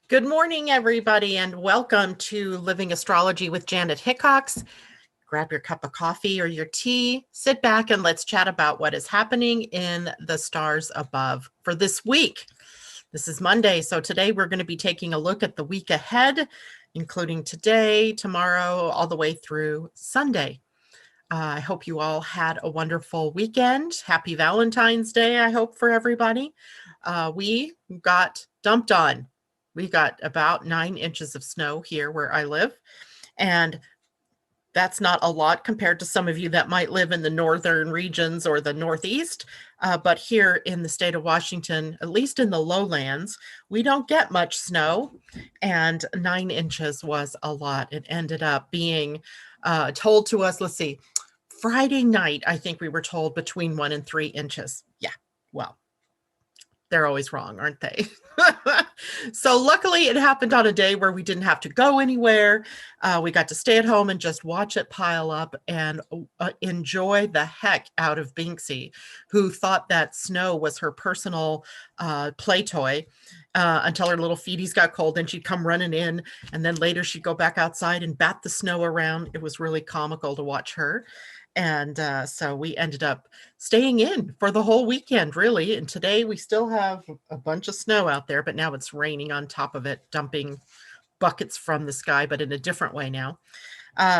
Good morning, everybody, and welcome to Living Astrology with Janet Hickox. Grab your cup of coffee or your tea, sit back, and let's chat about what is happening in the stars above for this week. This is Monday, so today we're going to be taking a look at the week ahead, including today, tomorrow, all the way through Sunday. I hope you all had a wonderful weekend. Happy Valentine's Day, I hope, for everybody. We got dumped on. We got about 9 inches of snow here where I live. And that's not a lot compared to some of you that might live in the northern regions or the Northeast. But here in the state of Washington, at least in the lowlands, we don't get much snow. And 9 inches was a lot. It ended up being told to us, let's see, Friday night, I think we were told between 1 and 3 inches. Yeah, well, they're always wrong, aren't they? So luckily it happened on a day where we didn't have to go anywhere. We got to stay at home and just watch it pile up and enjoy the heck out of Binksy, who thought that snow was her personal play toy until her little feeties got cold and she'd come running in. And then later she'd go back outside and bat the snow around. It was really comical to watch her. And so we ended up staying in for the whole weekend, really. And today we still have a bunch of snow out there, but now it's raining on top of it, dumping buckets from the sky, but in a different way now.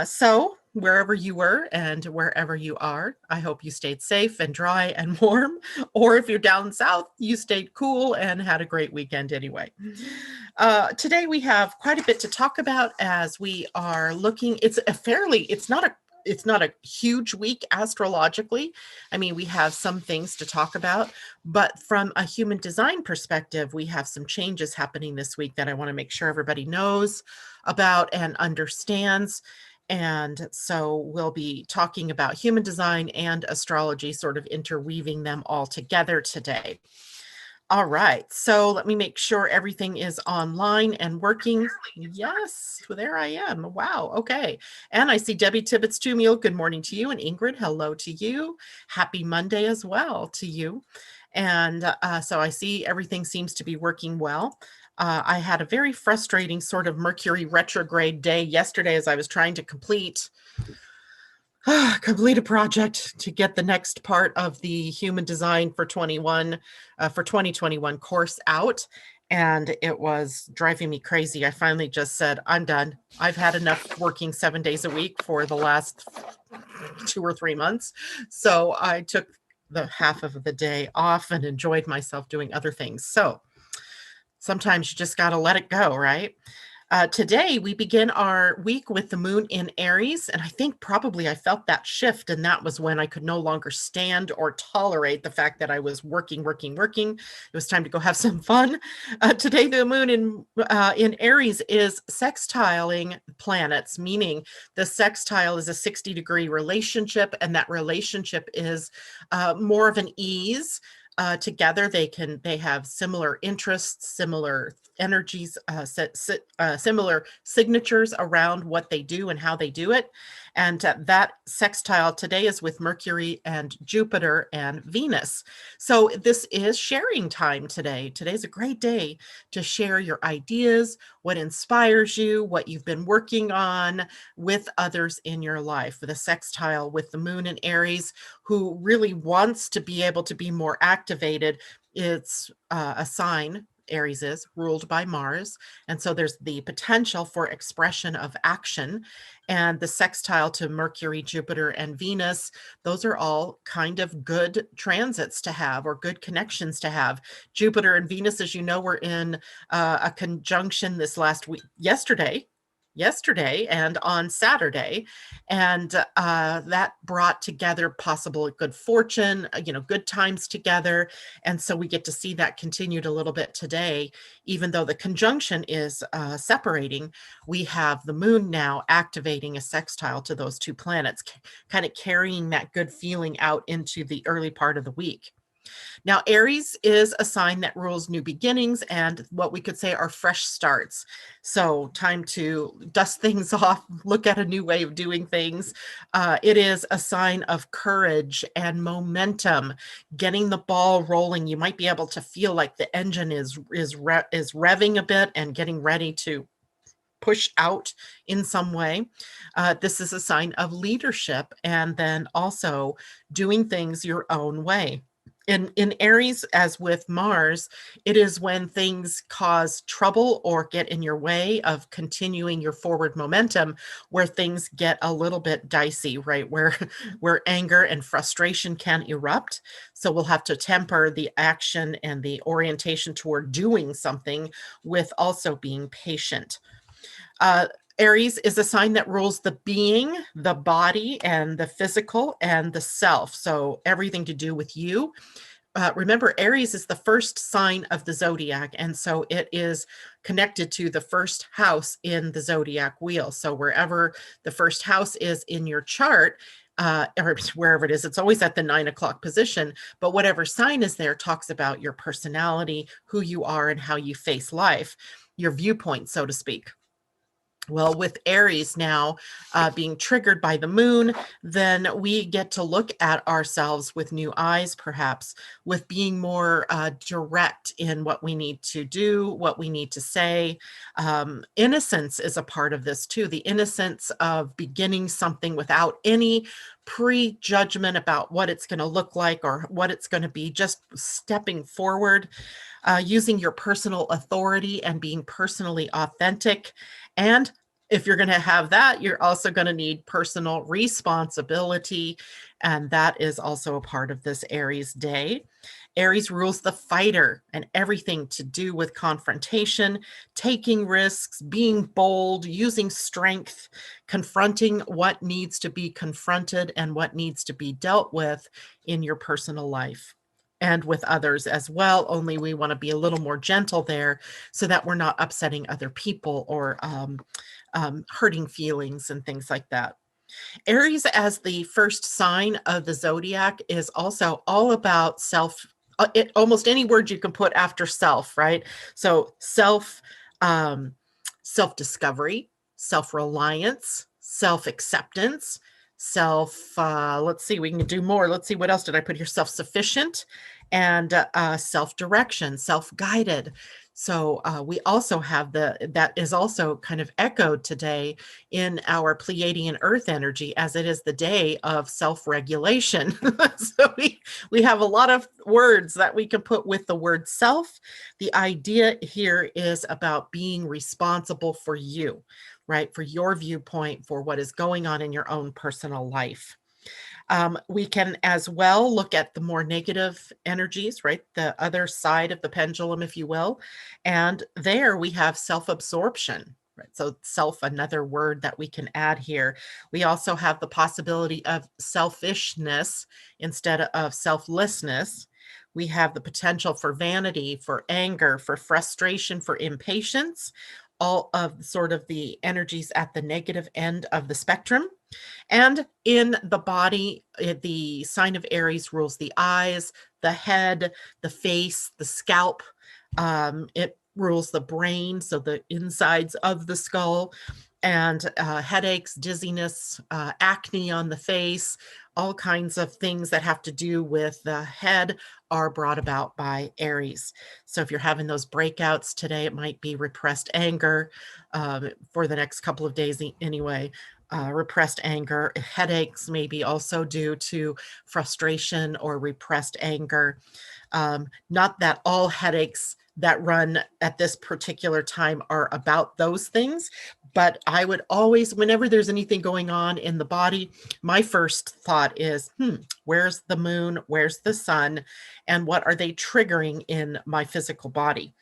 So wherever you were and wherever you are, I hope you stayed safe and dry and warm. Or if you're down south, you stayed cool and had a great weekend anyway. Today we have quite a bit to talk about as we are looking. It's not a huge week astrologically. I mean, we have some things to talk about, but from a human design perspective, we have some changes happening this week that I want to make sure everybody knows about and understands. And so we'll be talking about human design and astrology, sort of interweaving them all together today. All right, so let me make sure everything is online and working. Yes, there I am. Wow, okay. And I see Debbie Tibbetts Tumiel. Good morning to you. And Ingrid, hello to you. Happy Monday as well to you. And so I see everything seems to be working well. I had a very frustrating sort of Mercury retrograde day yesterday as I was trying to complete a project to get the next part of the human design for 2021 course out, and it was driving me crazy. I finally just said, I'm done. I've had enough working 7 days a week for the last 2 or 3 months. So I took the half of the day off and enjoyed myself doing other things. So sometimes you just got to let it go, right? Today, we begin our week with the moon in Aries, and I think probably I felt that shift, and that was when I could no longer stand or tolerate the fact that I was working. It was time to go have some fun. Today, the moon in Aries is sextiling planets, meaning the sextile is a 60-degree relationship, and that relationship is more of an ease. Together, they have similar interests, similar energies, similar signatures around what they do and how they do it. And that sextile today is with Mercury and Jupiter and Venus. So this is sharing time today. Today's a great day to share your ideas, what inspires you, what you've been working on with others in your life. The sextile with the moon in Aries, who really wants to be able to be more activated. It's a sign, Aries is ruled by Mars. And so there's the potential for expression of action. And the sextile to Mercury, Jupiter, and Venus, those are all kind of good transits to have or good connections to have. Jupiter and Venus, as you know, were in a conjunction this last week, yesterday and on Saturday. And that brought together possible good fortune, good times together. And so we get to see that continued a little bit today. Even though the conjunction is separating, we have the moon now activating a sextile to those two planets, kind of carrying that good feeling out into the early part of the week. Now, Aries is a sign that rules new beginnings and what we could say are fresh starts. So, time to dust things off, look at a new way of doing things. It is a sign of courage and momentum, getting the ball rolling. You might be able to feel like the engine is revving a bit and getting ready to push out in some way. This is a sign of leadership and then also doing things your own way. In Aries, as with Mars, it is when things cause trouble or get in your way of continuing your forward momentum, where things get a little bit dicey, right? Where anger and frustration can erupt. So we'll have to temper the action and the orientation toward doing something with also being patient. Aries is a sign that rules the being, the body, and the physical and the self. So everything to do with you. Remember, Aries is the first sign of the zodiac, and so it is connected to the first house in the zodiac wheel. So wherever the first house is in your chart, or wherever it is, it's always at the 9 o'clock position. But whatever sign is there talks about your personality, who you are, and how you face life, your viewpoint, so to speak. Well, with Aries now being triggered by the moon, then we get to look at ourselves with new eyes, perhaps, with being more direct in what we need to do, what we need to say. Innocence is a part of this too, the innocence of beginning something without any prejudgment about what it's going to look like or what it's going to be, just stepping forward, using your personal authority and being personally authentic. And if you're going to have that, you're also going to need personal responsibility. And that is also a part of this Aries day. Aries rules the fighter and everything to do with confrontation, taking risks, being bold, using strength, confronting what needs to be confronted and what needs to be dealt with in your personal life and with others as well. Only we want to be a little more gentle there so that we're not upsetting other people or hurting feelings and things like that. Aries, as the first sign of the zodiac, is also all about self. Almost any word you can put after self, right? So self-discovery, self-reliance, self-acceptance, let's see, we can do more. Let's see, what else did I put here? Self-sufficient and self-direction, self-guided. So we also have that is also kind of echoed today in our Pleiadian-Earth energy, as it is the day of self-regulation. So we have a lot of words that we can put with the word self. The idea here is about being responsible for you, right? For your viewpoint, for what is going on in your own personal life. We can as well look at the more negative energies, right? The other side of the pendulum, if you will. And there we have self-absorption, right? So self, another word that we can add here. We also have the possibility of selfishness instead of selflessness. We have the potential for vanity, for anger, for frustration, for impatience, all of sort of the energies at the negative end of the spectrum. And in the body, the sign of Aries rules the eyes, the head, the face, the scalp. It rules the brain, so the insides of the skull, and headaches, dizziness, acne on the face, all kinds of things that have to do with the head are brought about by Aries. So if you're having those breakouts today, it might be repressed anger for the next couple of days anyway. Repressed anger, headaches may be also due to frustration or repressed anger. Not that all headaches that run at this particular time are about those things, but I would always, whenever there's anything going on in the body, my first thought is, where's the moon? Where's the sun? And what are they triggering in my physical body?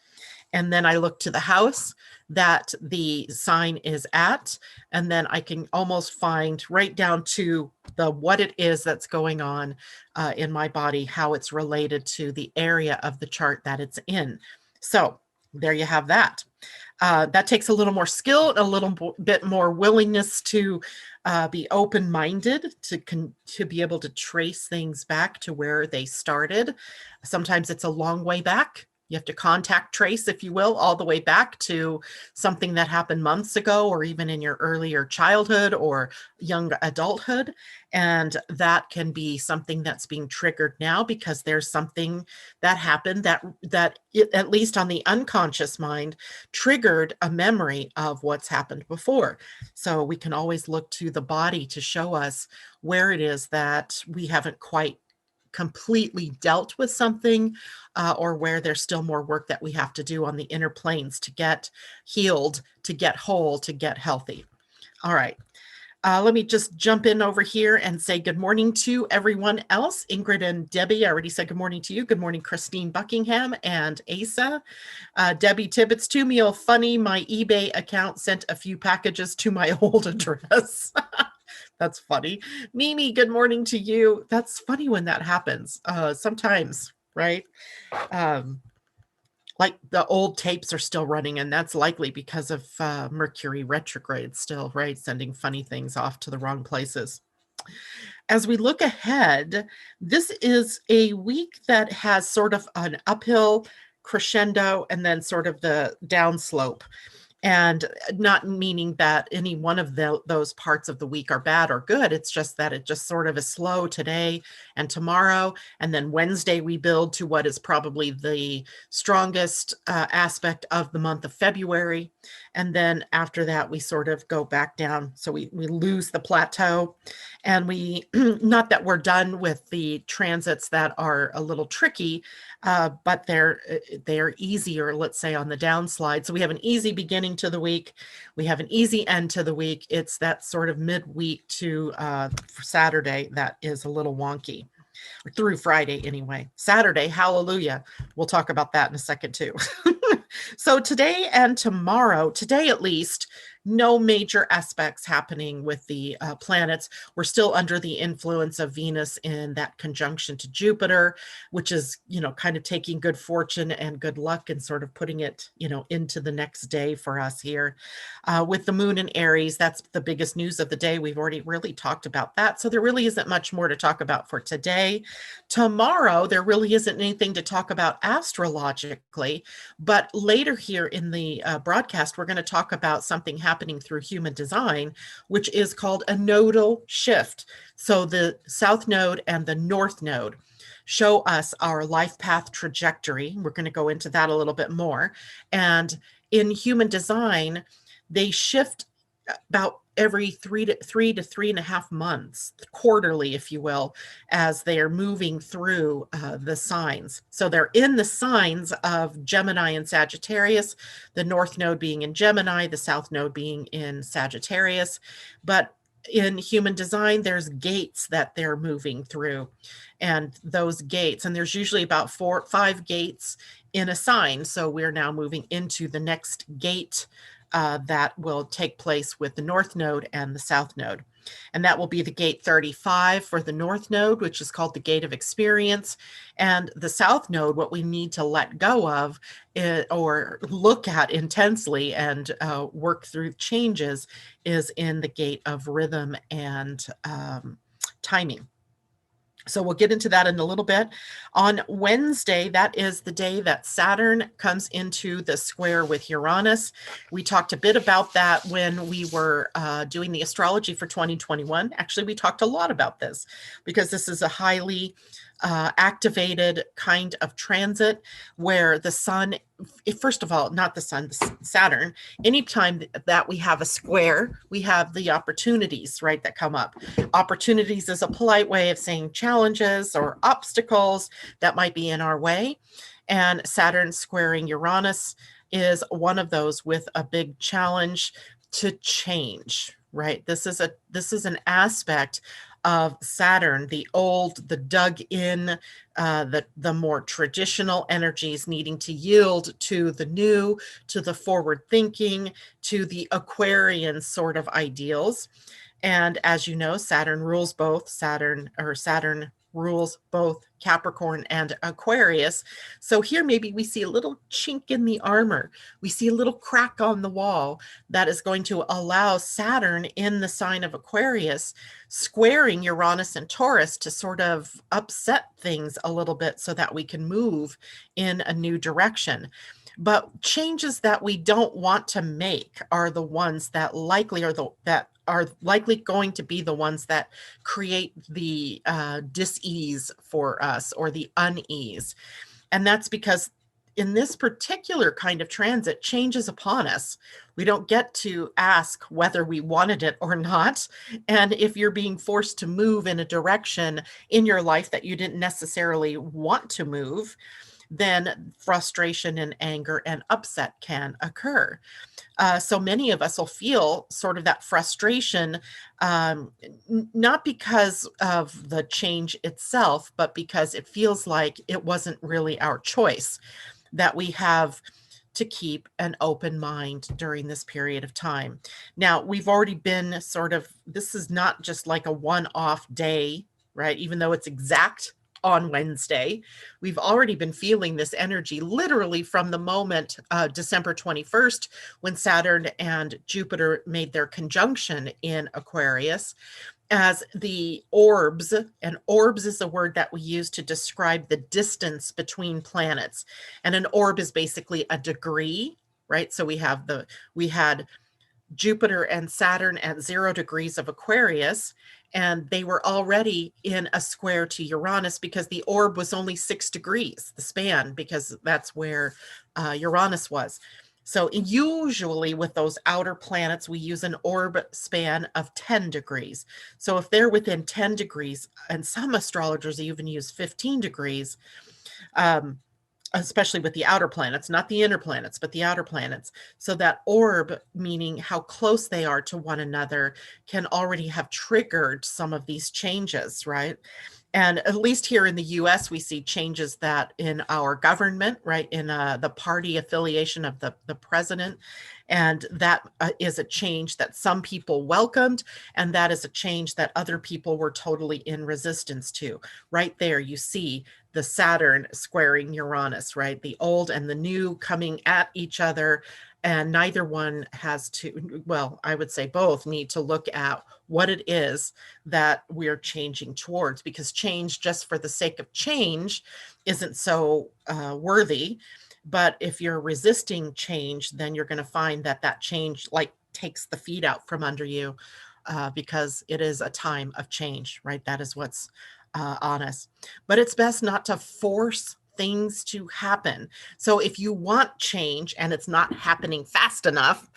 And then I look to the house that the sign is at, and then I can almost find right down to what it is that's going on in my body, how it's related to the area of the chart that it's in. So there you have that. That takes a little more skill, a little bit more willingness to be open-minded, to be able to trace things back to where they started. Sometimes it's a long way back. You have to contact trace, if you will, all the way back to something that happened months ago, or even in your earlier childhood or young adulthood. And that can be something that's being triggered now because there's something that happened that at least on the unconscious mind, triggered a memory of what's happened before. So we can always look to the body to show us where it is that we haven't quite completely dealt with something, or where there's still more work that we have to do on the inner planes to get healed, to get whole, to get healthy. All right. Let me just jump in over here and say good morning to everyone else. Ingrid and Debbie, I already said good morning to you. Good morning, Christine Buckingham and Asa. Debbie Tibbetts, to me, funny, my eBay account sent a few packages to my old address. That's funny. Mimi, good morning to you. That's funny when that happens. Sometimes, right? Like the old tapes are still running, and that's likely because of Mercury retrograde still, right? Sending funny things off to the wrong places. As we look ahead, this is a week that has sort of an uphill crescendo and then sort of the downslope. And not meaning that any one of those parts of the week are bad or good. It's just that it just sort of is slow today and tomorrow. And then Wednesday, we build to what is probably the strongest aspect of the month of February. And then after that, we sort of go back down. So we lose the plateau. And we, not that we're done with the transits that are a little tricky, but they're easier, let's say, on the downslide. So we have an easy beginning to the week. We have an easy end to the week. It's that sort of midweek to Saturday that is a little wonky, or through Friday anyway. Saturday, hallelujah. We'll talk about that in a second too. So today and tomorrow, today at least, no major aspects happening with the planets. We're still under the influence of Venus in that conjunction to Jupiter, which is, kind of taking good fortune and good luck and sort of putting it, into the next day for us here. With the moon in Aries, that's the biggest news of the day. We've already really talked about that. So there really isn't much more to talk about for today. Tomorrow, there really isn't anything to talk about astrologically, but later here in the broadcast, we're going to talk about something happening through human design, which is called a nodal shift. So the south node and the north node show us our life path trajectory. We're going to go into that a little bit more. And in human design, they shift about every 3 to 3.5 months, quarterly, if you will, as they are moving through the signs. So they're in the signs of Gemini and Sagittarius, the north node being in Gemini, the south node being in Sagittarius. But in human design, there's gates that they're moving through, and those gates, and there's usually about 4 or 5 gates in a sign. So we're now moving into the next gate that will take place with the north node and the south node. And that will be the gate 35 for the north node, which is called the gate of experience. And the south node, what we need to let go of or look at intensely and work through changes, is in the gate of rhythm and timing. So we'll get into that in a little bit. On Wednesday, that is the day that Saturn comes into the square with Uranus. We talked a bit about that when we were doing the astrology for 2021. Actually, we talked a lot about this because this is a highly activated kind of transit where the sun, first of all, not the sun, Saturn, anytime that we have a square, we have the opportunities, right, that come up. Opportunities is a polite way of saying challenges or obstacles that might be in our way. And Saturn squaring Uranus is one of those, with a big challenge to change, right? This is an aspect of Saturn, the old, the dug in, the more traditional energies needing to yield to the new, to the forward thinking, to the Aquarian sort of ideals. And as you know, Saturn rules both. Saturn rules both Capricorn and Aquarius. So here maybe we see a little chink in the armor. We see a little crack on the wall that is going to allow Saturn in the sign of Aquarius squaring Uranus and Taurus to sort of upset things a little bit so that we can move in a new direction. But changes that we don't want to make are the ones that likely are likely going to be the ones that create the dis-ease for us, or the unease. And that's because in this particular kind of transit, change is upon us. We don't get to ask whether we wanted it or not. And if you're being forced to move in a direction in your life that you didn't necessarily want to move, then frustration and anger and upset can occur. So many of us will feel sort of that frustration, not because of the change itself, but because it feels like it wasn't really our choice, that we have to keep an open mind during this period of time. Now, we've already been this is not just like a one-off day, right? Even though it's exact on Wednesday, we've already been feeling this energy literally from the moment December 21st, when Saturn and Jupiter made their conjunction in Aquarius, as the orbs, and orbs is a word that we use to describe the distance between planets. And an orb is basically a degree, right? So we had Jupiter and Saturn at 0 degrees of Aquarius, and they were already in a square to Uranus because the orb was only 6 degrees, the span, because that's where Uranus was. So usually with those outer planets, we use an orb span of 10 degrees. So if they're within 10 degrees, and some astrologers even use 15 degrees, especially with the outer planets, not the inner planets, but the outer planets. So that orb, meaning how close they are to one another, can already have triggered some of these changes, right? And at least here in the US, we see changes that in our government, right, in the party affiliation of the president. And that is a change that some people welcomed, and that is a change that other people were totally in resistance to. Right there, you see the Saturn squaring Uranus, right? The old and the new coming at each other, and neither one has to, well, I would say both need to look at what it is that we're changing towards, because change just for the sake of change isn't so worthy. But if you're resisting change, then you're going to find that that change like takes the feet out from under you, because it is a time of change, right? That is what's on us. But it's best not to force things to happen. So if you want change and it's not happening fast enough,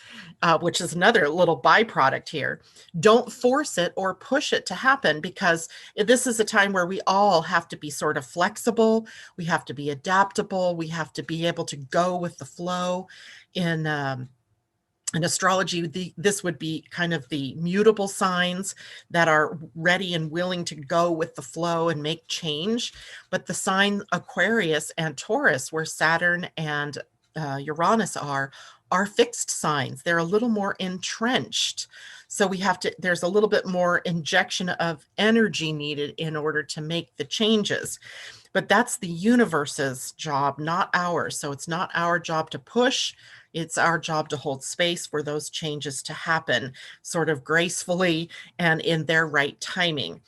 which is another little byproduct here, don't force it or push it to happen, because this is a time where we all have to be sort of flexible. We have to be adaptable. We have to be able to go with the flow. In astrology, this would be kind of the mutable signs that are ready and willing to go with the flow and make change. But the sign Aquarius and Taurus, where Saturn and Uranus are fixed signs. They're a little more entrenched. So there's a little bit more injection of energy needed in order to make the changes. But that's the universe's job, not ours. So it's not our job to push. It's our job to hold space for those changes to happen sort of gracefully and in their right timing.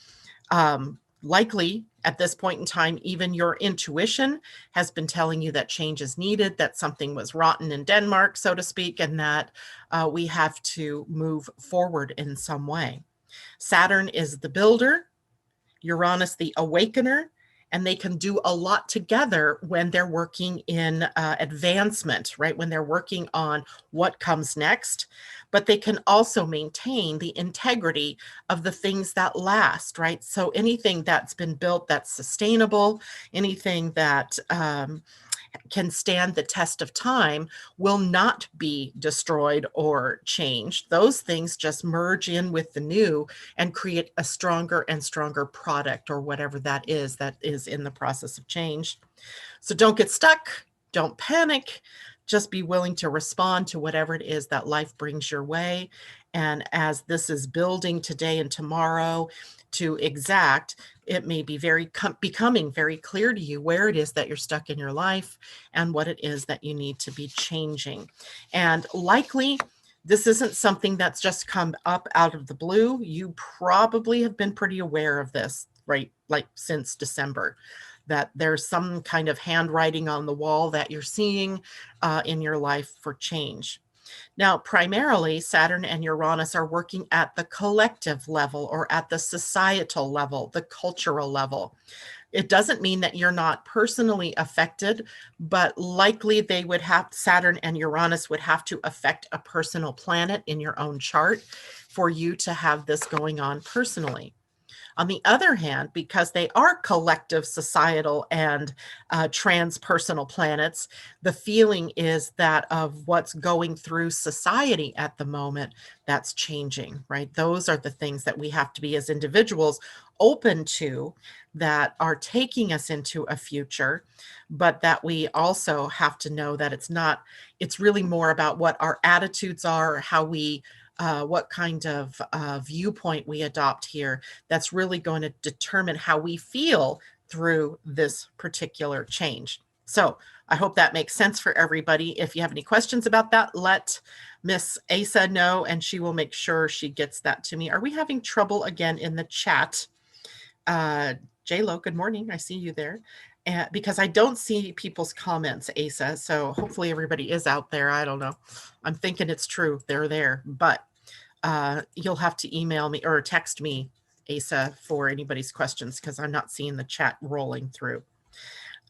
Likely at this point in time, even your intuition has been telling you that change is needed, that something was rotten in Denmark, so to speak, and that we have to move forward in some way. Saturn is the builder, Uranus the awakener, and they can do a lot together when they're working in advancement, right? When they're working on what comes next. But they can also maintain the integrity of the things that last, right? So anything that's been built that's sustainable, anything that can stand the test of time will not be destroyed or changed. Those things just merge in with the new and create a stronger and stronger product, or whatever that is in the process of change. So don't get stuck. Don't panic. just be willing to respond to whatever it is that life brings your way. And as this is building today and tomorrow to exact, it may be becoming very clear to you where it is that you're stuck in your life and what it is that you need to be changing. And likely, this isn't something that's just come up out of the blue. You probably have been pretty aware of this, right? Like since December, that there's some kind of handwriting on the wall that you're seeing in your life for change. Now, primarily, Saturn and Uranus are working at the collective level or at the societal level, the cultural level. It doesn't mean that you're not personally affected, but likely Saturn and Uranus would have to affect a personal planet in your own chart for you to have this going on personally. On the other hand, because they are collective, societal, and transpersonal planets, the feeling is that of what's going through society at the moment, that's changing, right? Those are the things that we have to be as individuals open to, that are taking us into a future, but that we also have to know that it's really more about what our attitudes are, how we what kind of viewpoint we adopt here, that's really going to determine how we feel through this particular change. So I hope that makes sense for everybody. If you have any questions about that, let Miss Asa know, and she will make sure she gets that to me. Are we having trouble again in the chat? J-Lo, good morning. I see you there. Because I don't see people's comments, Asa. So hopefully everybody is out there. I don't know. I'm thinking it's true. They're there. But you'll have to email me or text me, Asa, for anybody's questions, because I'm not seeing the chat rolling through.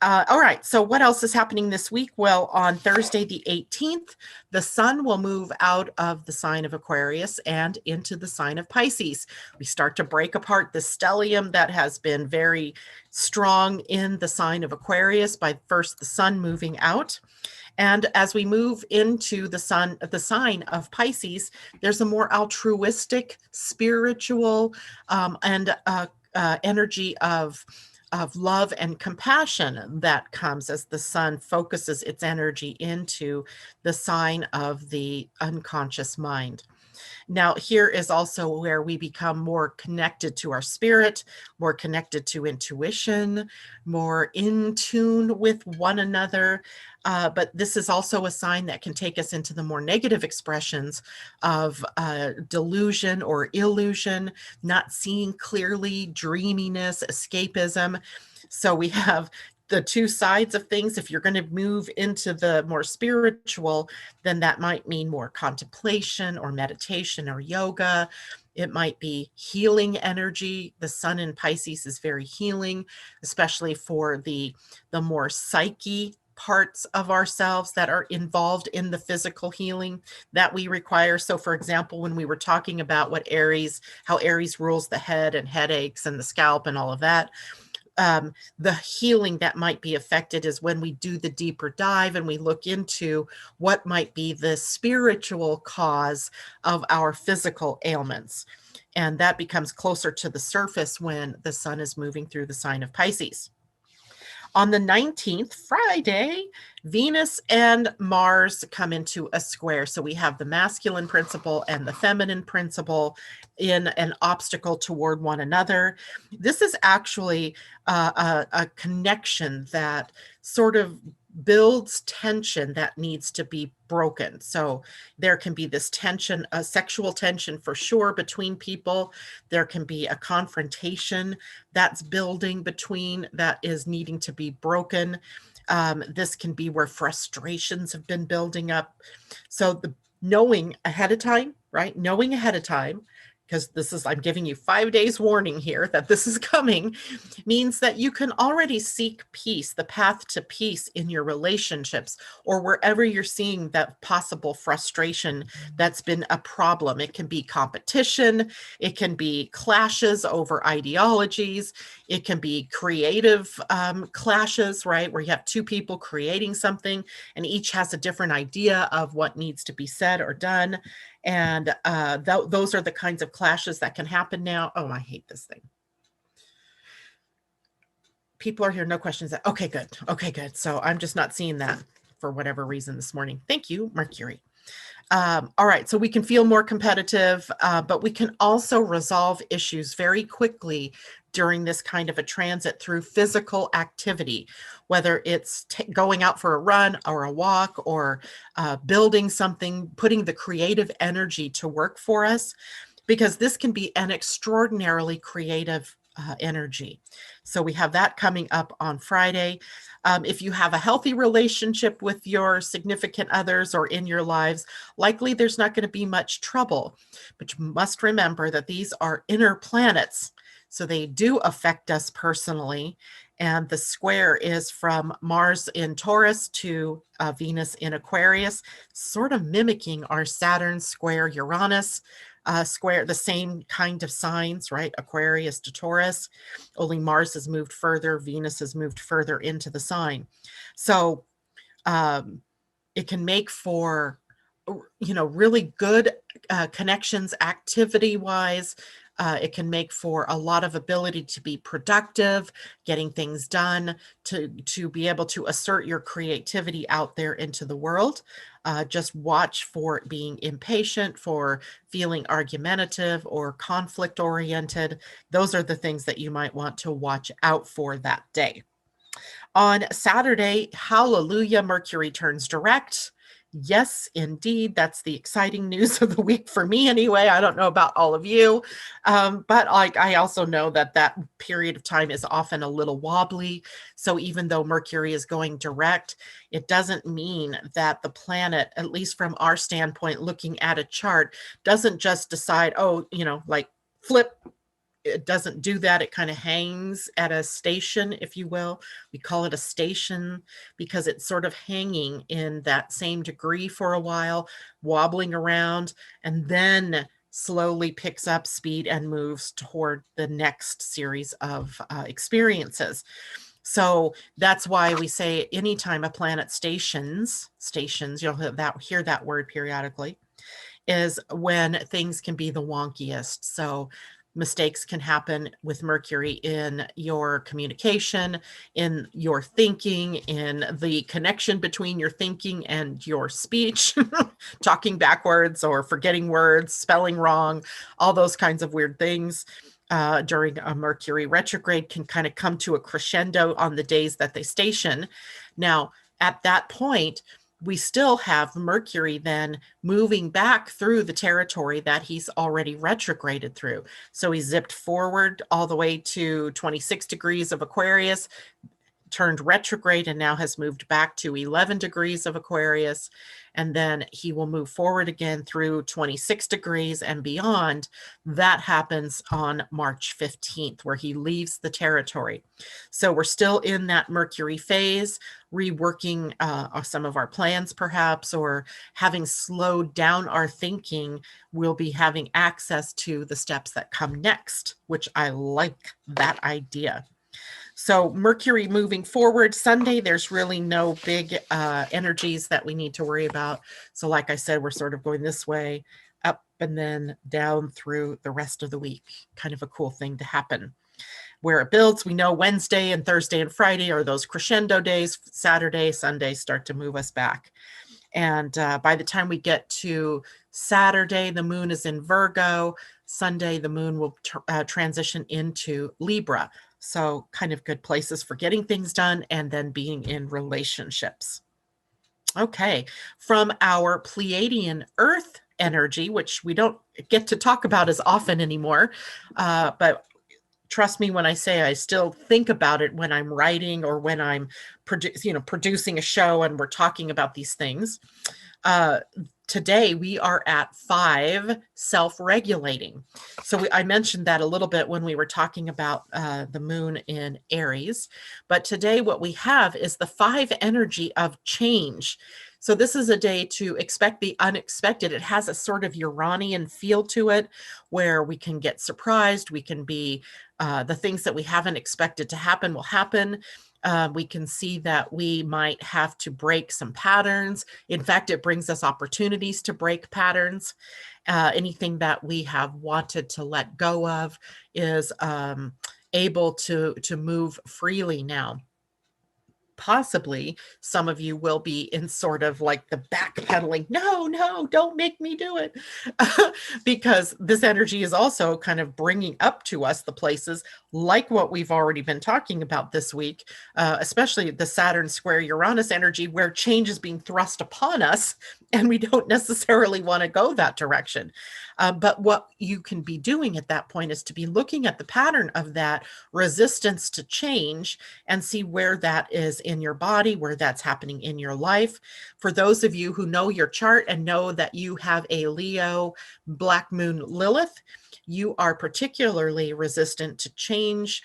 All right, so what else is happening this week? Well, on Thursday, the 18th, the sun will move out of the sign of Aquarius and into the sign of Pisces. We start to break apart the stellium that has been very strong in the sign of Aquarius by first the sun moving out. And as we move into the sign of Pisces, there's a more altruistic, spiritual, and energy of love and compassion that comes as the sun focuses its energy into the sign of the unconscious mind. Now, here is also where we become more connected to our spirit, more connected to intuition, more in tune with one another. But this is also a sign that can take us into the more negative expressions of delusion or illusion, not seeing clearly, dreaminess, escapism. So we have the two sides of things. If you're going to move into the more spiritual, then that might mean more contemplation or meditation or yoga. It might be healing energy. The sun in Pisces is very healing, especially for the more psyche parts of ourselves that are involved in the physical healing that we require. So for example, when we were talking about how Aries rules the head and headaches and the scalp and all of that, the healing that might be affected is when we do the deeper dive and we look into what might be the spiritual cause of our physical ailments. And that becomes closer to the surface when the sun is moving through the sign of Pisces. On the 19th, Friday, Venus and Mars come into a square. So we have the masculine principle and the feminine principle in an obstacle toward one another. This is actually a connection that sort of builds tension that needs to be broken. So there can be this tension, a sexual tension for sure between people. There can be a confrontation that's building between that is needing to be broken. This can be where frustrations have been building up. So knowing ahead of time, right? Knowing ahead of time, because I'm giving you 5 days warning here that this is coming, means that you can already seek peace, the path to peace in your relationships or wherever you're seeing that possible frustration that's been a problem. It can be competition, it can be clashes over ideologies, it can be creative clashes, right? Where you have two people creating something and each has a different idea of what needs to be said or done. And those are the kinds of clashes that can happen now. Oh, I hate this thing. People are here, no questions. Okay, good. Okay, good. So I'm just not seeing that. for whatever reason this morning. Thank you, Mercury. All right, so we can feel more competitive, but we can also resolve issues very quickly during this kind of a transit through physical activity, whether it's going out for a run or a walk or building something, putting the creative energy to work for us, because this can be an extraordinarily creative energy. So we have that coming up on Friday. If you have a healthy relationship with your significant others or in your lives, likely there's not going to be much trouble. But you must remember that these are inner planets, so they do affect us personally. And the square is from Mars in Taurus to Venus in Aquarius, sort of mimicking our Saturn square Uranus square, the same kind of signs, right? Aquarius to Taurus, only Mars has moved further, Venus has moved further into the sign. So it can make for, really good connections activity wise. It can make for a lot of ability to be productive, getting things done, to be able to assert your creativity out there into the world. Just watch for being impatient, for feeling argumentative or conflict oriented. Those are the things that you might want to watch out for that day. On Saturday, hallelujah, Mercury turns direct. Yes, indeed. That's the exciting news of the week for me anyway. I don't know about all of you, but I also know that that period of time is often a little wobbly. So even though Mercury is going direct, it doesn't mean that the planet, at least from our standpoint, looking at a chart, doesn't just decide, oh, like flip. It doesn't do that. It kind of hangs at a station, if you will. We call it a station because it's sort of hanging in that same degree for a while, wobbling around, and then slowly picks up speed and moves toward the next series of experiences. So that's why we say anytime a planet stations, you'll hear that word periodically, is when things can be the wonkiest. So mistakes can happen with Mercury in your communication, in your thinking, in the connection between your thinking and your speech, talking backwards or forgetting words, spelling wrong, all those kinds of weird things. During a Mercury retrograde can kind of come to a crescendo on the days that they station. Now, at that point, we still have Mercury then moving back through the territory that he's already retrograded through. So he zipped forward all the way to 26 degrees of Aquarius, turned retrograde, and now has moved back to 11 degrees of Aquarius. And then he will move forward again through 26 degrees and beyond. That happens on March 15th, where he leaves the territory. So we're still in that Mercury phase, reworking some of our plans perhaps, or having slowed down our thinking. We'll be having access to the steps that come next, which I like that idea. So Mercury moving forward Sunday, there's really no big energies that we need to worry about. So like I said, we're sort of going this way, up and then down through the rest of the week. Kind of a cool thing to happen. Where it builds, we know Wednesday and Thursday and Friday are those crescendo days. Saturday, Sunday start to move us back. And by the time we get to Saturday, the moon is in Virgo. Sunday, the moon will transition into Libra. So kind of good places for getting things done and then being in relationships. Okay, from our Pleiadian-Earth energy, which we don't get to talk about as often anymore, but trust me when I say I still think about it when I'm writing or when I'm producing a show and we're talking about these things. Today we are at 5 self-regulating. So I mentioned that a little bit when we were talking about the moon in Aries. But today what we have is the 5 energy of change. So this is a day to expect the unexpected. It has a sort of Uranian feel to it where we can get surprised. We can be, the things that we haven't expected to happen will happen. We can see that we might have to break some patterns. In fact, it brings us opportunities to break patterns. Anything that we have wanted to let go of is able to move freely now. Possibly some of you will be in sort of like the backpedaling, no, don't make me do it. Because this energy is also kind of bringing up to us the places like what we've already been talking about this week, especially the Saturn square Uranus energy, where change is being thrust upon us and we don't necessarily want to go that direction. But what you can be doing at that point is to be looking at the pattern of that resistance to change and see where that is in your body, where that's happening in your life. For those of you who know your chart and know that you have a Leo Black Moon Lilith, you are particularly resistant to change.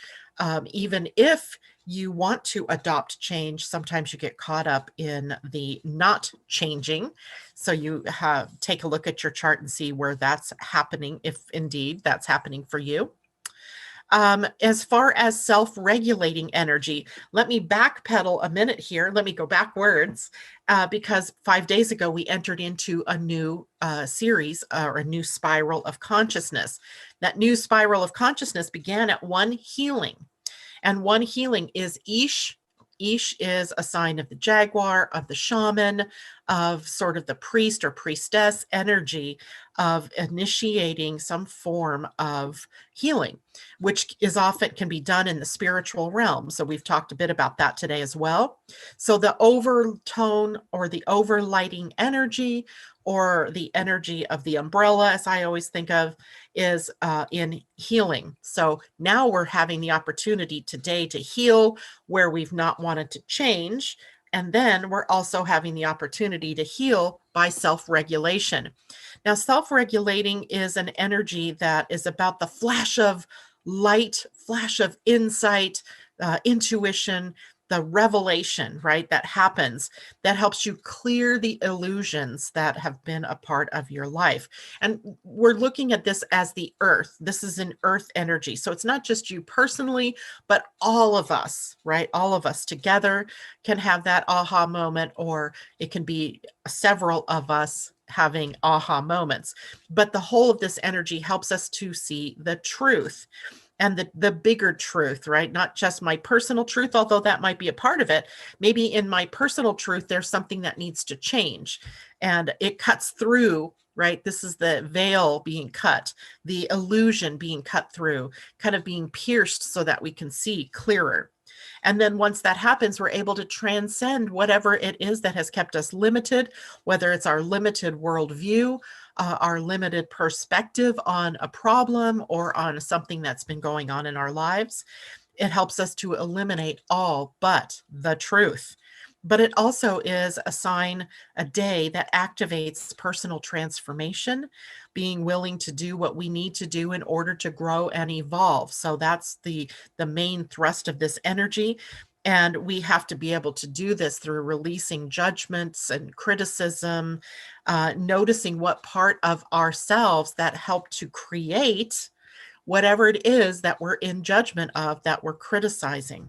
Even if you want to adopt change, sometimes you get caught up in the not changing. So you take a look at your chart and see where that's happening, if indeed that's happening for you. As far as self-regulating energy, let me backpedal a minute here. Let me go backwards because 5 days ago, we entered into a new series or a new spiral of consciousness. That new spiral of consciousness began at one healing. And one healing is Ish. Ish is a sign of the jaguar, of the shaman, of sort of the priest or priestess energy of initiating some form of healing, which is often can be done in the spiritual realm. So we've talked a bit about that today as well. So the overtone or the overlighting energy or the energy of the umbrella, as I always think of, is in healing. So now we're having the opportunity today to heal where we've not wanted to change. And then we're also having the opportunity to heal by self-regulation. Now, self-regulating is an energy that is about the flash of light, flash of insight, intuition, the revelation, right, that happens, that helps you clear the illusions that have been a part of your life. And we're looking at this as the earth. This is an earth energy. So it's not just you personally, but all of us, right? All of us together can have that aha moment, or it can be several of us having aha moments. But the whole of this energy helps us to see the truth and the bigger truth, right? Not just my personal truth, although that might be a part of it. Maybe in my personal truth, there's something that needs to change and it cuts through, right? This is the veil being cut, the illusion being cut through, kind of being pierced so that we can see clearer. And then once that happens, we're able to transcend whatever it is that has kept us limited, whether it's our limited worldview, our limited perspective on a problem or on something that's been going on in our lives. It helps us to eliminate all but the truth. But it also is a day that activates personal transformation, being willing to do what we need to do in order to grow and evolve. So that's the main thrust of this energy. And we have to be able to do this through releasing judgments and criticism, noticing what part of ourselves that helped to create whatever it is that we're in judgment of, that we're criticizing.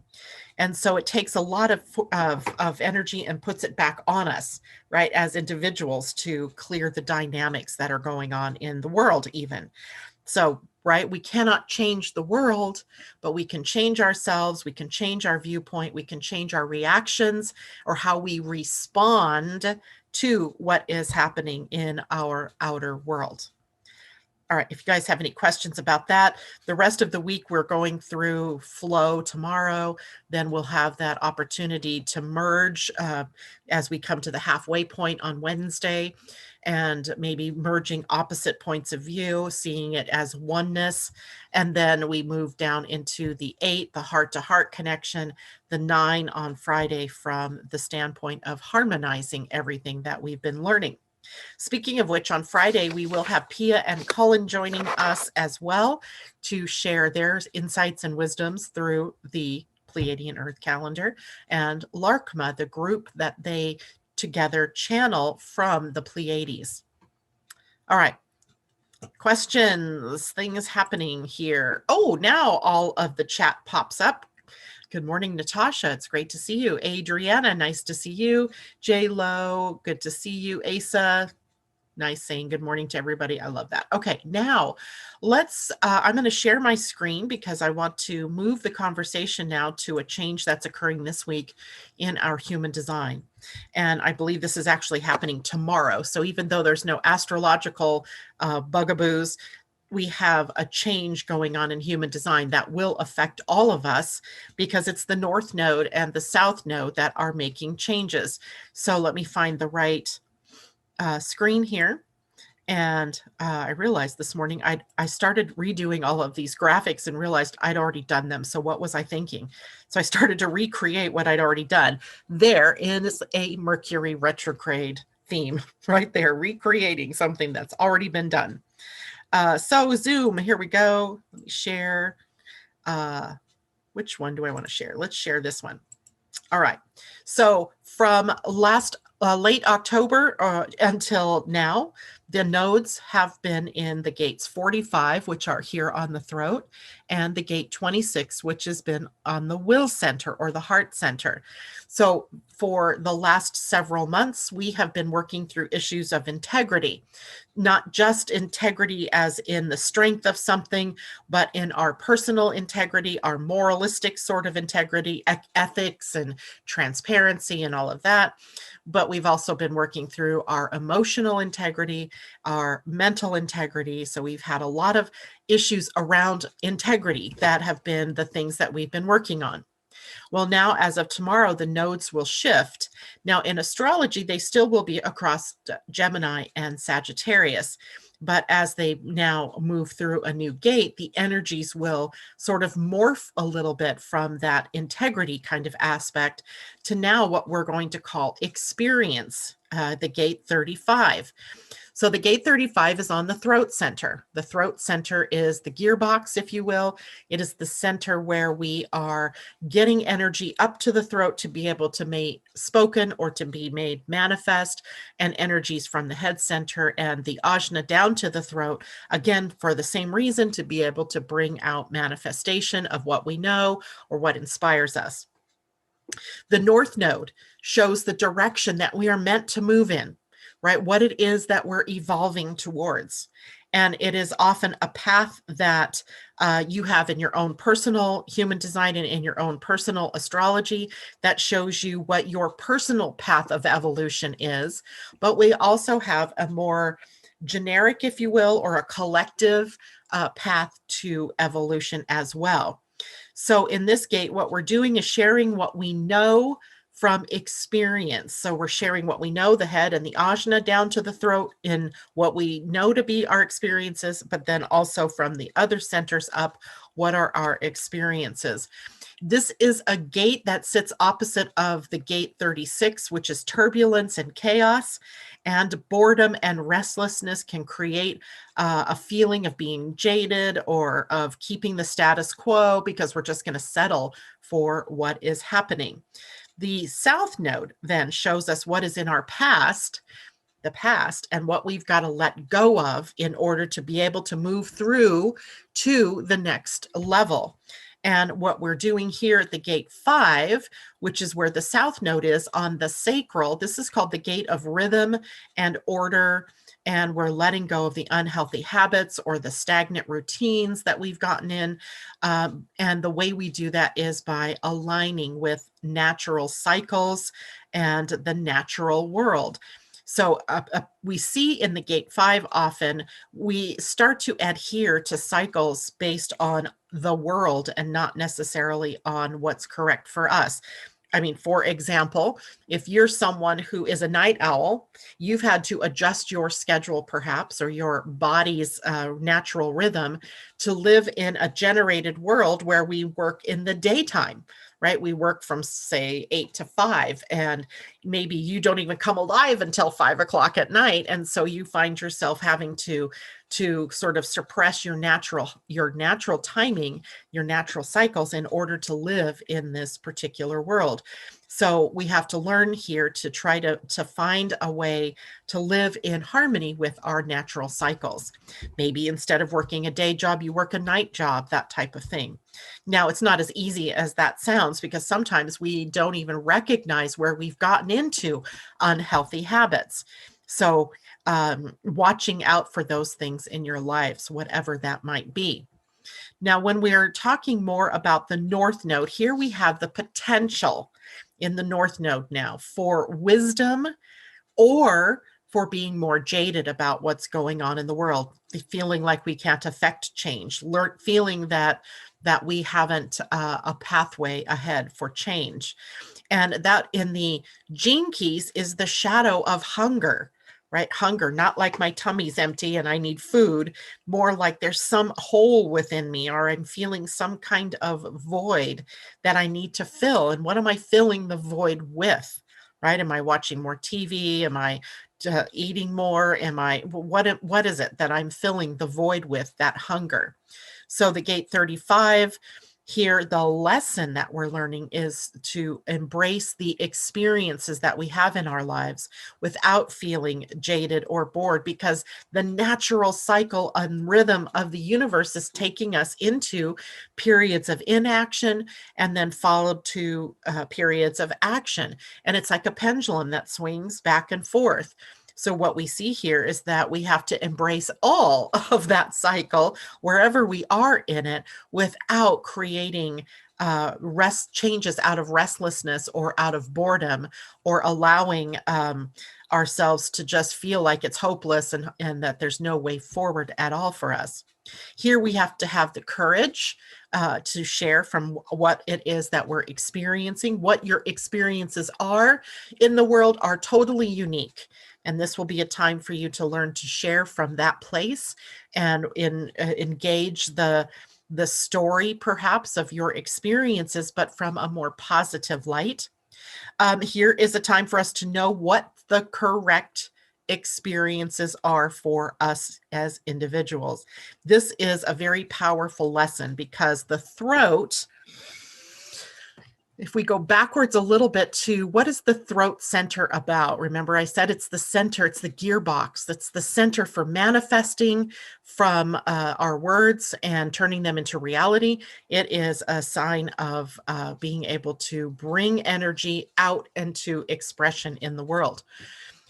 And so it takes a lot of energy and puts it back on us, right, as individuals to clear the dynamics that are going on in the world even. So, right, we cannot change the world, but we can change ourselves, we can change our viewpoint, we can change our reactions or how we respond to what is happening in our outer world. All right, if you guys have any questions about that, the rest of the week we're going through flow tomorrow. Then we'll have that opportunity to merge as we come to the halfway point on Wednesday, and maybe merging opposite points of view, seeing it as oneness. And then we move down into the 8, the heart-to-heart connection, the 9 on Friday from the standpoint of harmonizing everything that we've been learning. Speaking of which, on Friday, we will have Pia and Cullen joining us as well to share their insights and wisdoms through the Pleiadian-Earth calendar, and Larkma, the group that they together channel from the Pleiades. All right. Questions, things happening here. Oh, now all of the chat pops up. Good morning, Natasha. It's great to see you. Adriana, nice to see you. J Lo, good to see you. Asa, Nice saying good morning to everybody. I love that. Okay, now I'm going to share my screen because I want to move the conversation now to a change that's occurring this week in our human design. And I believe this is actually happening tomorrow. So even though there's no astrological bugaboos, we have a change going on in human design that will affect all of us because it's the North Node and the South Node that are making changes. So let me find the right screen here. And I realized this morning I started redoing all of these graphics and realized I'd already done them. So what was I thinking? So I started to recreate what I'd already done. There is a Mercury retrograde theme right there, recreating something that's already been done. So Zoom, here we go. Let me share. Which one do I want to share? Let's share this one. All right. So from late October until now, the nodes have been in the gates 45, which are here on the throat, and the gate 26, which has been on the will center or the heart center. So for the last several months, we have been working through issues of integrity, not just integrity as in the strength of something, but in our personal integrity, our moralistic sort of integrity, ethics and transparency and all of that. But we've also been working through our emotional integrity, our mental integrity. So we've had a lot of issues around integrity that have been the things that we've been working on. Well, now as of tomorrow, the nodes will shift. Now in astrology, they still will be across Gemini and Sagittarius. But as they now move through a new gate, the energies will sort of morph a little bit from that integrity kind of aspect to now what we're going to call experience, the gate 35. So the gate 35 is on the throat center. The throat center is the gearbox, if you will. It is the center where we are getting energy up to the throat to be able to make spoken or to be made manifest, and energies from the head center and the ajna down to the throat, again, for the same reason, to be able to bring out manifestation of what we know or what inspires us. The North Node shows the direction that we are meant to move in, right? What it is that we're evolving towards. And it is often a path that you have in your own personal human design and in your own personal astrology that shows you what your personal path of evolution is. But we also have a more generic, if you will, or a collective path to evolution as well. So in this gate, what we're doing is sharing what we know from experience. So we're sharing what we know, the head and the ajna down to the throat in what we know to be our experiences, but then also from the other centers up, what are our experiences? This is a gate that sits opposite of the gate 36, which is turbulence and chaos, and boredom and restlessness can create a feeling of being jaded or of keeping the status quo because we're just going to settle for what is happening. The South Node then shows us what is in our past, the past, and what we've got to let go of in order to be able to move through to the next level. And what we're doing here at the gate 5, which is where the South Node is on the sacral, this is called the gate of rhythm and order. And we're letting go of the unhealthy habits or the stagnant routines that we've gotten in. And the way we do that is by aligning with natural cycles and the natural world. So we see in the gate 5 often, we start to adhere to cycles based on the world and not necessarily on what's correct for us. I mean, for example, if you're someone who is a night owl, you've had to adjust your schedule perhaps, or your body's natural rhythm to live in a generated world where we work in the daytime, right? We work from, say, 8 to 5, and maybe you don't even come alive until 5 o'clock at night. And so you find yourself having to sort of suppress your natural timing, your natural cycles in order to live in this particular world. So we have to learn here to try to find a way to live in harmony with our natural cycles. Maybe instead of working a day job, you work a night job, that type of thing. Now, it's not as easy as that sounds because sometimes we don't even recognize where we've gotten into unhealthy habits. So watching out for those things in your lives, whatever that might be. Now, when we're talking more about the North Node, here we have the potential in the North Node now for wisdom or for being more jaded about what's going on in the world, feeling like we can't affect change, feeling that we haven't a pathway ahead for change. And that in the gene keys is the shadow of hunger, right? Hunger, not like my tummy's empty and I need food, more like there's some hole within me, or I'm feeling some kind of void that I need to fill. And what am I filling the void with? Right? Am I watching more TV? Am I eating more? What is it that I'm filling the void with, that hunger? So the gate 35 here, the lesson that we're learning is to embrace the experiences that we have in our lives without feeling jaded or bored, because the natural cycle and rhythm of the universe is taking us into periods of inaction and then followed to periods of action. And it's like a pendulum that swings back and forth. So what we see here is that we have to embrace all of that cycle wherever we are in it without creating changes out of restlessness or out of boredom, or allowing ourselves to just feel like it's hopeless and that there's no way forward at all for us. Here we have to have the courage to share from what it is that we're experiencing. What your experiences are in the world are totally unique. And this will be a time for you to learn to share from that place and engage the story perhaps of your experiences, but from a more positive light. Here is a time for us to know what the correct experiences are for us as individuals. This is a very powerful lesson because the throat, if we go backwards a little bit to what is the throat center about? Remember, I said it's the center, it's the gearbox. That's the center for manifesting from our words and turning them into reality. It is a sign of being able to bring energy out into expression in the world.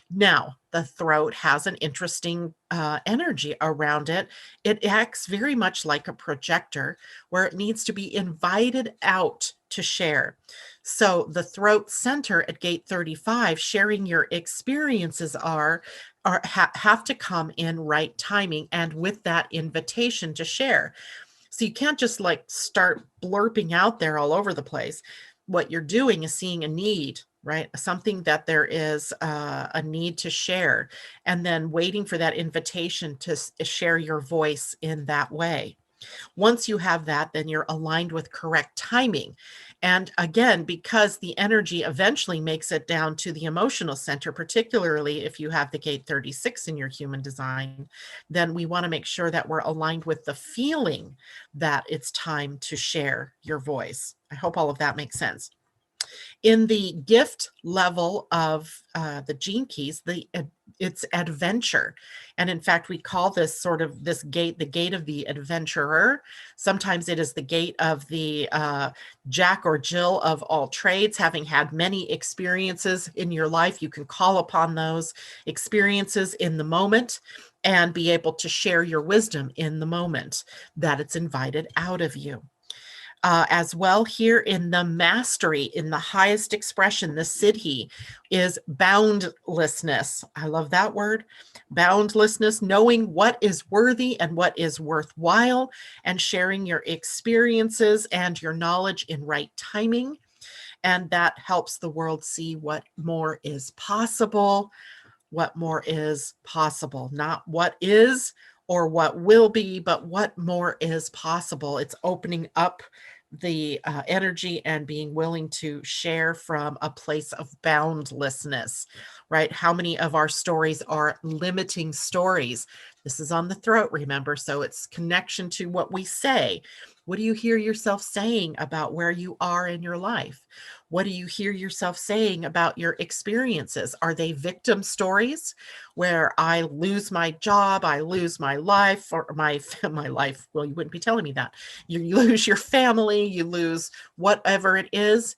Now, the throat has an interesting energy around it. It acts very much like a projector where it needs to be invited out to share. So the throat center at gate 35, sharing your experiences have to come in right timing and with that invitation to share. So you can't just like start blurping out there all over the place. What you're doing is seeing a need, right? Something that there is a need to share, and then waiting for that invitation to share your voice in that way. Once you have that, then you're aligned with correct timing. And again, because the energy eventually makes it down to the emotional center, particularly if you have the gate 36 in your human design, then we want to make sure that we're aligned with the feeling that it's time to share your voice. I hope all of that makes sense. In the gift level of the gene keys, it's adventure. And in fact, we call this sort of this gate, the gate of the adventurer. Sometimes it is the gate of the Jack or Jill of all trades. Having had many experiences in your life, you can call upon those experiences in the moment and be able to share your wisdom in the moment that it's invited out of you. As well, here in the mastery, in the highest expression, the siddhi is boundlessness. I love that word, boundlessness, knowing what is worthy and what is worthwhile, and sharing your experiences and your knowledge in right timing. And that helps the world see what more is possible, not what is or what will be, but what more is possible. It's opening up the energy and being willing to share from a place of boundlessness, right? How many of our stories are limiting stories? This is on the throat, remember? So it's connection to what we say. What do you hear yourself saying about where you are in your life? What do you hear yourself saying about your experiences? Are they victim stories where I lose my job, I lose my life, or my life? Well, you wouldn't be telling me that. You lose your family, you lose whatever it is,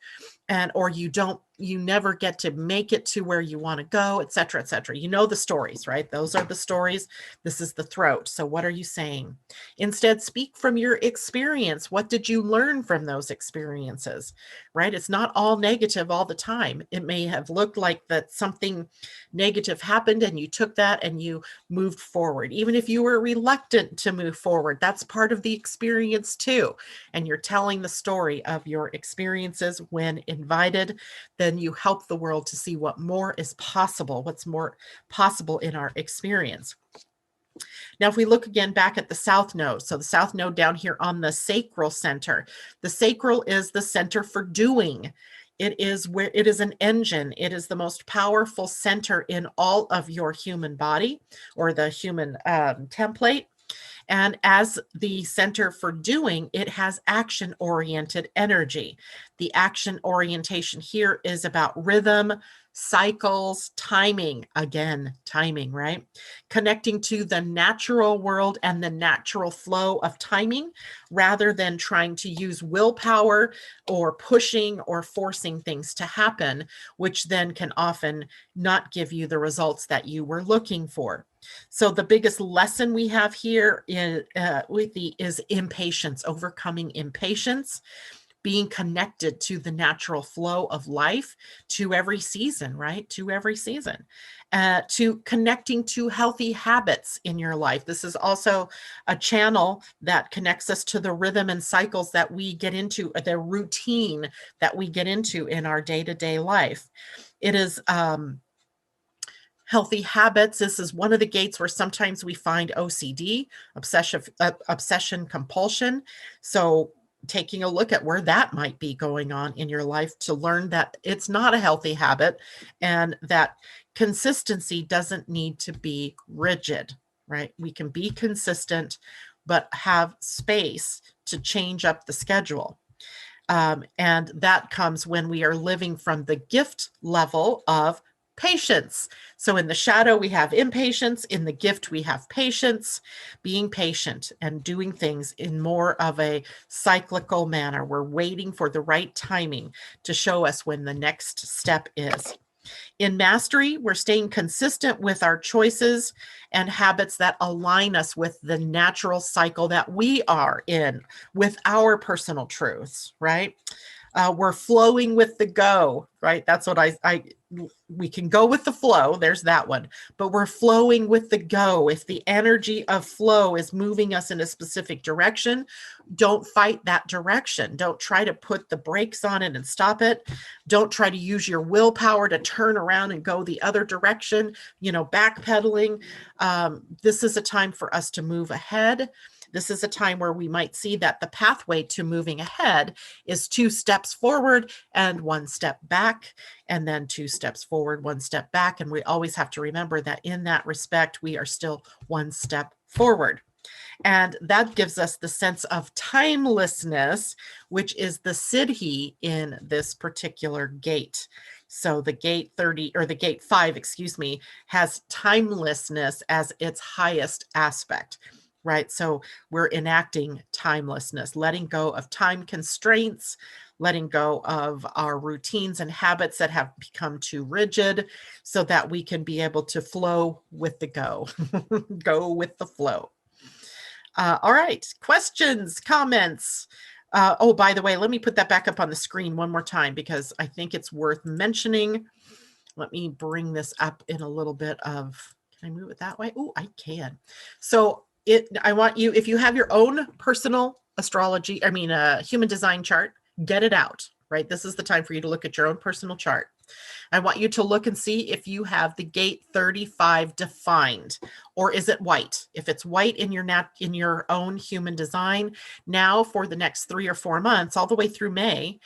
or you don't you never get to make it to where you want to go, et cetera, et cetera. You know the stories, right? Those are the stories. This is the throat. So what are you saying? Instead, speak from your experience. What did you learn from those experiences, right? It's not all negative all the time. It may have looked like that something negative happened and you took that and you moved forward. Even if you were reluctant to move forward, that's part of the experience too. And you're telling the story of your experiences when invited. Then you help the world to see what more is possible, what's more possible in our experience. Now, if we look again back at the South Node, so the South Node down here on the sacral center, the sacral is the center for doing. It is where it is an engine. It is the most powerful center in all of your human body or the human template. And as the center for doing, it has action-oriented energy. The action orientation here is about rhythm, cycles, timing. Again, timing, right? Connecting to the natural world and the natural flow of timing rather than trying to use willpower or pushing or forcing things to happen, which then can often not give you the results that you were looking for. So the biggest lesson we have here is impatience, overcoming impatience, being connected to the natural flow of life, to every season, right? To every season, to connecting to healthy habits in your life. This is also a channel that connects us to the rhythm and cycles that we get into, the routine that we get into in our day-to-day life. It is healthy habits. This is one of the gates where sometimes we find OCD, obsession compulsion. So taking a look at where that might be going on in your life to learn that it's not a healthy habit and that consistency doesn't need to be rigid, right? We can be consistent, but have space to change up the schedule. And that comes when we are living from the gift level of patience. So in the shadow, we have impatience. In the gift, we have patience, being patient and doing things in more of a cyclical manner. We're waiting for the right timing to show us when the next step is. In mastery, we're staying consistent with our choices and habits that align us with the natural cycle that we are in, with our personal truths, right? We're flowing with the go, right? That's what we can go with the flow. There's that one, but we're flowing with the go. If the energy of flow is moving us in a specific direction, don't fight that direction. Don't try to put the brakes on it and stop it. Don't try to use your willpower to turn around and go the other direction, backpedaling. This is a time for us to move ahead. This is a time where we might see that the pathway to moving ahead is 2 steps forward and 1 step back, and then 2 steps forward, 1 step back. And we always have to remember that in that respect, we are still 1 step forward. And that gives us the sense of timelessness, which is the siddhi in this particular gate. So the gate 30 or the gate 5, has timelessness as its highest aspect. Right. So we're enacting timelessness, letting go of time constraints, letting go of our routines and habits that have become too rigid so that we can be able to flow with the go, go with the flow. All right. Questions, comments. Oh, by the way, let me put that back up on the screen one more time because I think it's worth mentioning. Let me bring this up in a little bit of, can I move it that way? Oh, I can. So I want you, if you have your own personal astrology, human design chart, get it out, right? This is the time for you to look at your own personal chart. I want you to look and see if you have the gate 35 defined, or is it white? If it's white in your own human design, now for the next 3 or 4 months, all the way through May,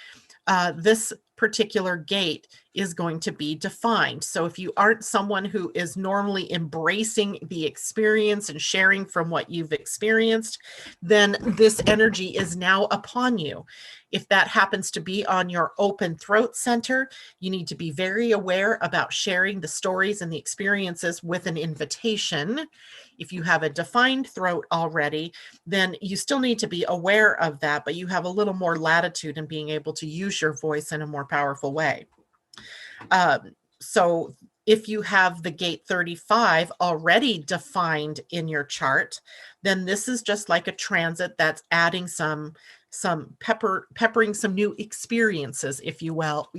this particular gate is going to be defined. So if you aren't someone who is normally embracing the experience and sharing from what you've experienced, then this energy is now upon you. If that happens to be on your open throat center, you need to be very aware about sharing the stories and the experiences with an invitation. If you have a defined throat already, then you still need to be aware of that, but you have a little more latitude in being able to use your voice in a more powerful way. So if you have the gate 35 already defined in your chart, then this is just like a transit that's adding some peppering some new experiences, if you will,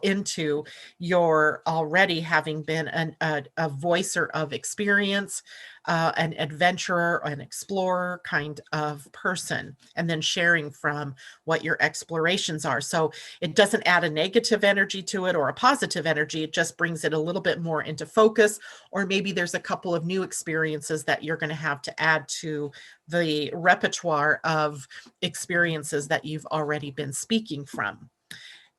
into your already having been a voicer of experience, an adventurer, an explorer kind of person, and then sharing from what your explorations are. So it doesn't add a negative energy to it or a positive energy. It just brings it a little bit more into focus, or maybe there's a couple of new experiences that you're going to have to add to the repertoire of experiences that you've already been speaking from.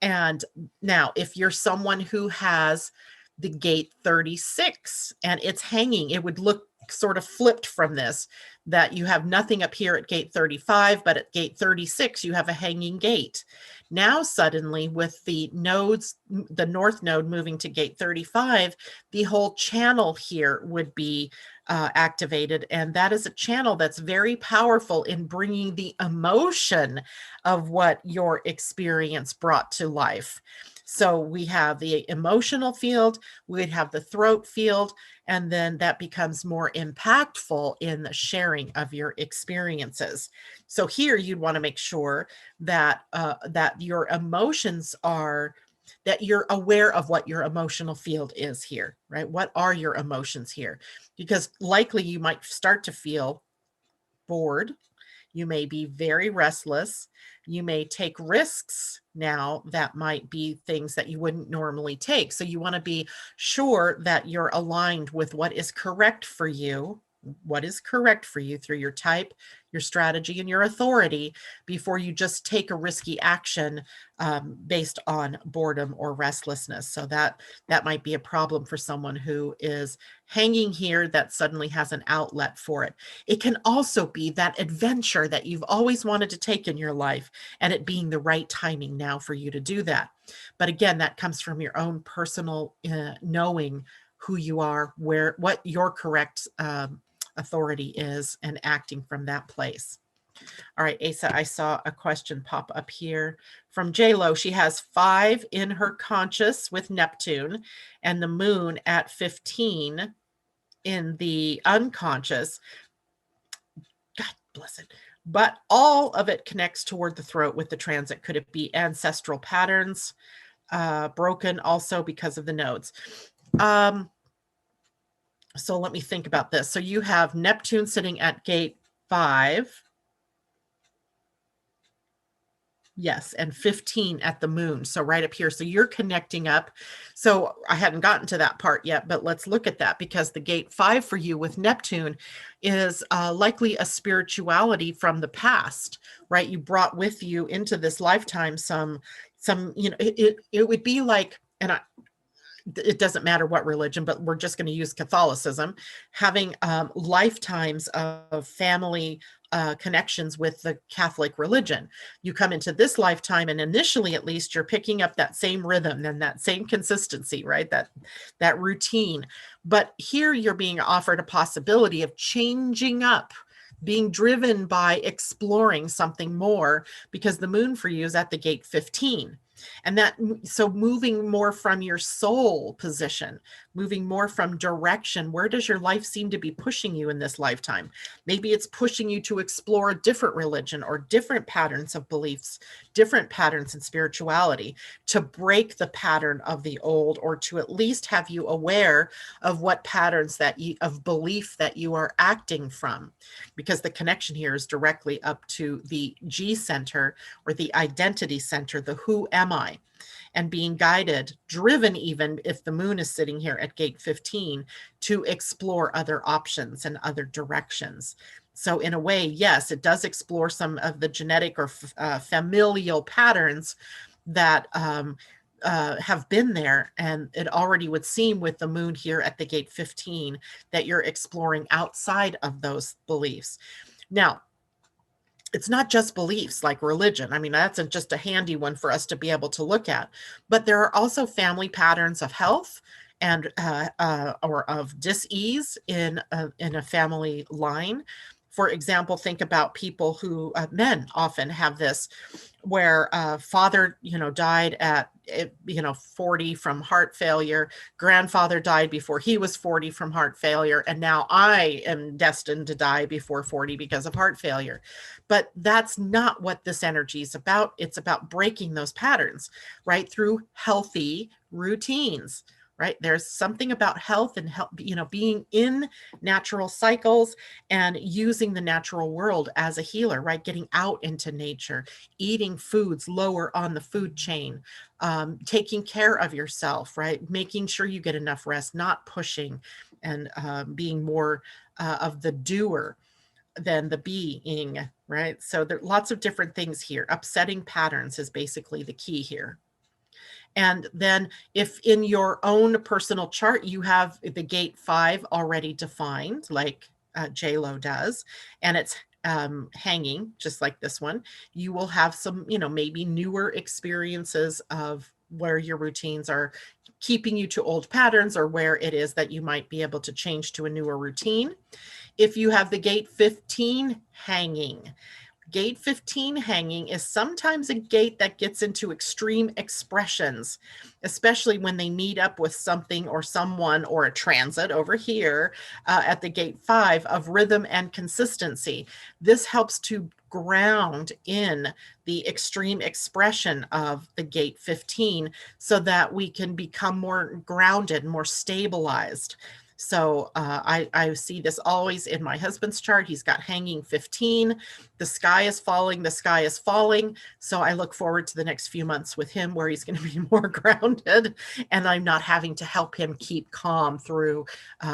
And now, if you're someone who has the gate 36 and it's hanging, it would look sort of flipped from this, that you have nothing up here at gate 35, but at gate 36, you have a hanging gate. Now, suddenly, with the nodes, the north node moving to gate 35, the whole channel here would be activated. And that is a channel that's very powerful in bringing the emotion of what your experience brought to life. So we have the emotional field, we'd have the throat field, and then that becomes more impactful in the sharing of your experiences. So here you'd want to make sure that that your emotions are, that you're aware of what your emotional field is here, right? What are your emotions here? Because likely you might start to feel bored. You may be very restless. You may take risks now that might be things that you wouldn't normally take. So you want to be sure that you're aligned with what is correct for you, through your type, your strategy, and your authority before you just take a risky action based on boredom or restlessness. So that might be a problem for someone who is hanging here that suddenly has an outlet for it. It can also be that adventure that you've always wanted to take in your life, and it being the right timing now for you to do that. But again, that comes from your own personal knowing who you are, what your correct authority is, and acting from that place. All right, Asa, I saw a question pop up here from J-Lo. She has 5 in her conscious with Neptune and the moon at 15 in the unconscious. God bless it. But all of it connects toward the throat with the transit. Could it be ancestral patterns broken also because of the nodes? So let me think about this. So you have Neptune sitting at gate 5. Yes, and 15 at the moon. So right up here. So you're connecting up. So I hadn't gotten to that part yet, but let's look at that, because the gate 5 for you with Neptune is likely a spirituality from the past, right? You brought with you into this lifetime some, it would be like, and it doesn't matter what religion, but we're just going to use Catholicism, having lifetimes of family connections with the Catholic religion. You come into this lifetime, and initially, at least, you're picking up that same rhythm and that same consistency, right? That routine. But here you're being offered a possibility of changing up, being driven by exploring something more, because the moon for you is at the gate 15. And that, so moving more from your soul position, moving more from direction. Where does your life seem to be pushing you in this lifetime? Maybe it's pushing you to explore a different religion or different patterns of beliefs, different patterns in spirituality, to break the pattern of the old, or to at least have you aware of what patterns of belief that you are acting from, because the connection here is directly up to the G center, or the identity center, the who am I, and being guided, driven, even if the moon is sitting here at gate 15, to explore other options and other directions. So in a way, yes, it does explore some of the genetic or familial patterns that have been there. And it already would seem, with the moon here at the gate 15, that you're exploring outside of those beliefs. Now, it's not just beliefs like religion. I mean, that's just a handy one for us to be able to look at. But there are also family patterns of health and or of dis-ease in a family line. For example, think about people who, men often have this, where father, died at, 40 from heart failure. Grandfather died before he was 40 from heart failure. And now I am destined to die before 40 because of heart failure. But that's not what this energy is about. It's about breaking those patterns, right? Through healthy routines, right? There's something about health and health, being in natural cycles and using the natural world as a healer, right? Getting out into nature, eating foods lower on the food chain, taking care of yourself, right? Making sure you get enough rest, not pushing, and being more of the doer than the being, right? So there are lots of different things here. Upsetting patterns is basically the key here. And then if in your own personal chart, you have the gate 5 already defined, like J-Lo does, and it's hanging just like this one, you will have some, maybe newer experiences of where your routines are keeping you to old patterns, or where it is that you might be able to change to a newer routine. If you have the gate 15 hanging, gate 15 hanging is sometimes a gate that gets into extreme expressions, especially when they meet up with something or someone or a transit over here at the gate 5 of rhythm and consistency. This helps to ground in the extreme expression of the gate 15 so that we can become more grounded, more stabilized. So I see this always in my husband's chart. He's got hanging 15. The sky is falling. The sky is falling. So I look forward to the next few months with him where he's going to be more grounded, and I'm not having to help him keep calm through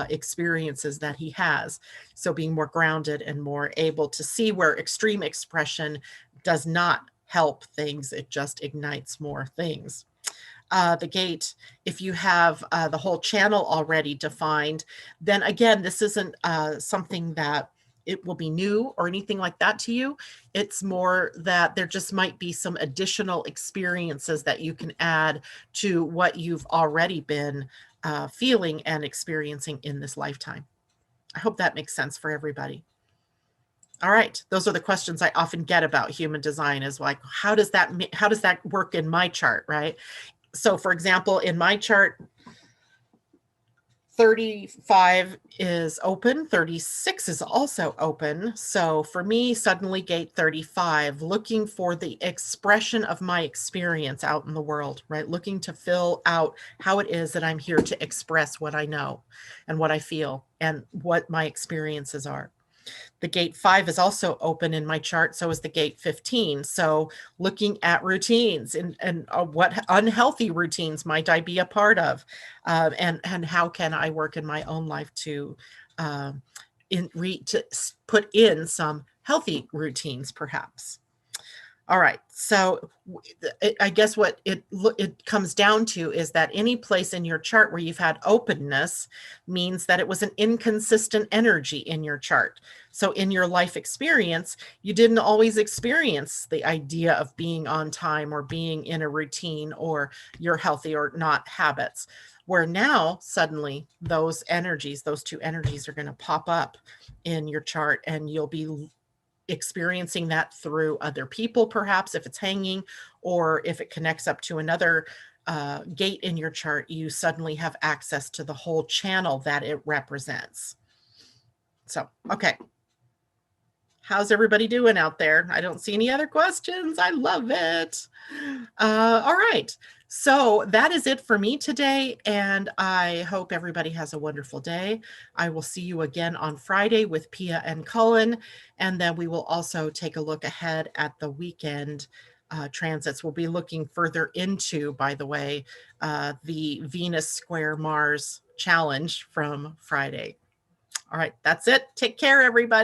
experiences that he has. So being more grounded and more able to see where extreme expression does not help things. It just ignites more things. The gate, if you have the whole channel already defined, then again, this isn't something that it will be new or anything like that to you. It's more that there just might be some additional experiences that you can add to what you've already been feeling and experiencing in this lifetime. I hope that makes sense for everybody. All right, those are the questions I often get about human design, is like, how does that work in my chart, right? So for example, in my chart, 35 is open, 36 is also open. So for me, suddenly gate 35, looking for the expression of my experience out in the world, right? Looking to fill out how it is that I'm here to express what I know and what I feel and what my experiences are. The gate 5 is also open in my chart. So is the gate 15. So looking at routines and what unhealthy routines might I be a part of, and how can I work in my own life to to put in some healthy routines, perhaps. All right. So I guess what it comes down to is that any place in your chart where you've had openness means that it was an inconsistent energy in your chart. So in your life experience, you didn't always experience the idea of being on time or being in a routine or your healthy or not habits, where now suddenly those energies, those two energies are going to pop up in your chart, and you'll be experiencing that through other people, perhaps if it's hanging, or if it connects up to another gate in your chart, you suddenly have access to the whole channel that it represents. So, okay. How's everybody doing out there? I don't see any other questions. I love it. All right. So that is it for me today, and I hope everybody has a wonderful day. I will see you again on Friday with Pia and Cullen, and then we will also take a look ahead at the weekend transits. We'll be looking further into, by the way, the Venus square Mars challenge from Friday. All right, that's it. Take care, everybody.